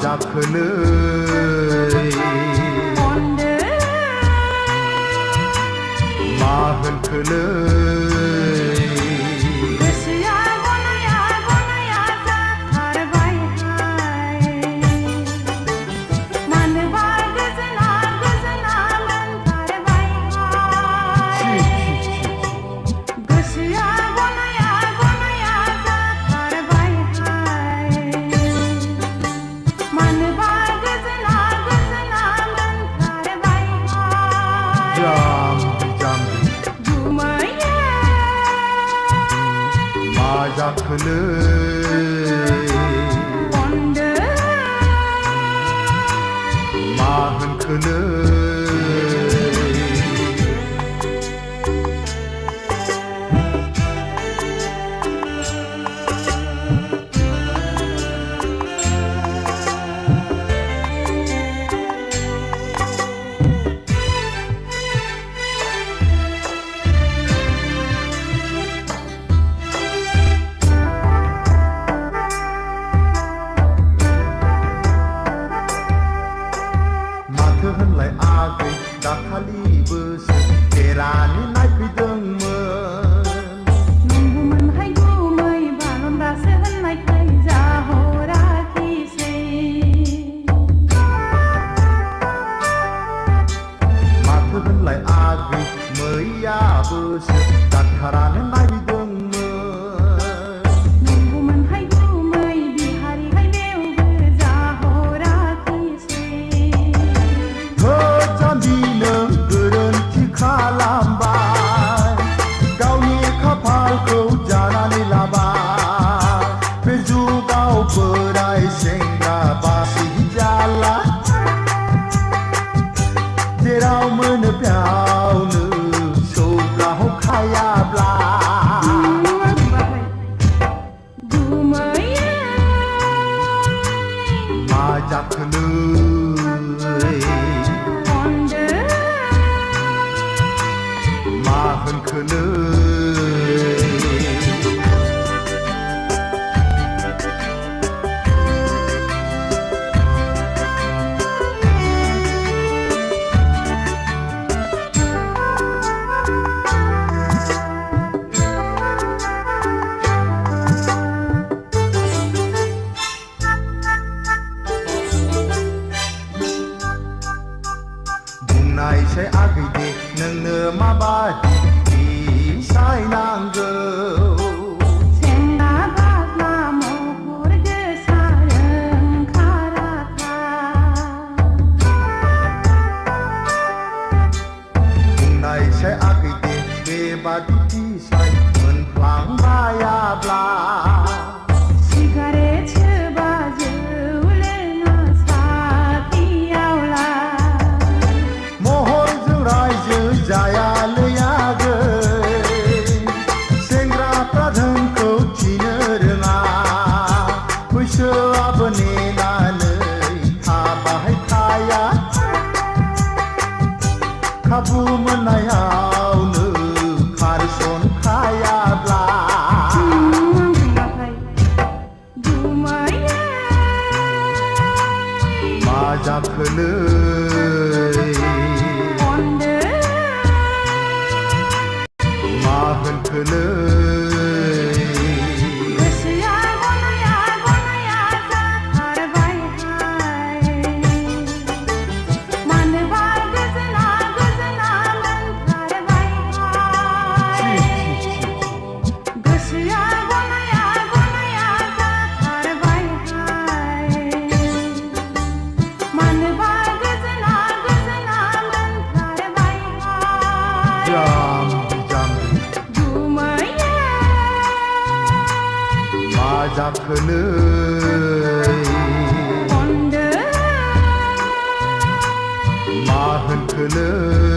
जाखोलै मा होनखोलै जाखोलै मा होनखोलै होनलाय आगै दाखालिबो खेरानि नायफैदोंमोन नंगौमोनहाय गुमै बालन्दासो होननायखाय जाहराखिसै माथो होनलाय आगै मैयाबोसो डाक्टारानो नायदोंमोन नंगौमोनहाय गुमै बिहारिहाय बेवबो जाहराखिसै खालामबाय गावनि खाफालखौ जानानै लाबाय बे जुगाव बोराय सेंग्रा बासि जाला जेराव मोनो बेयावनो सौग्राव खायाब्ला मा जाखोलै मा होनखोलै बुंनायसै आगै दे नोंनो माबादि सायनांगौ सेंग्रा बाग्ला महर गोसा रोंखाराखा बुंनायसै आगै दे बेबादि साय मोनफ्लांबायाब्ला सिगारेट सोबा जौ लोङा साथियावला महरजों रायजो जायालै आगै सेंग्राफ्रा धोनखौ थिनो रोङा बैसोआबो नेनानै थाबाय थाया खाबु मोननायावनो खारसनखायाब्ला मा जाखोलै मा होनखोलै मा जाखोलै मा होनखोलै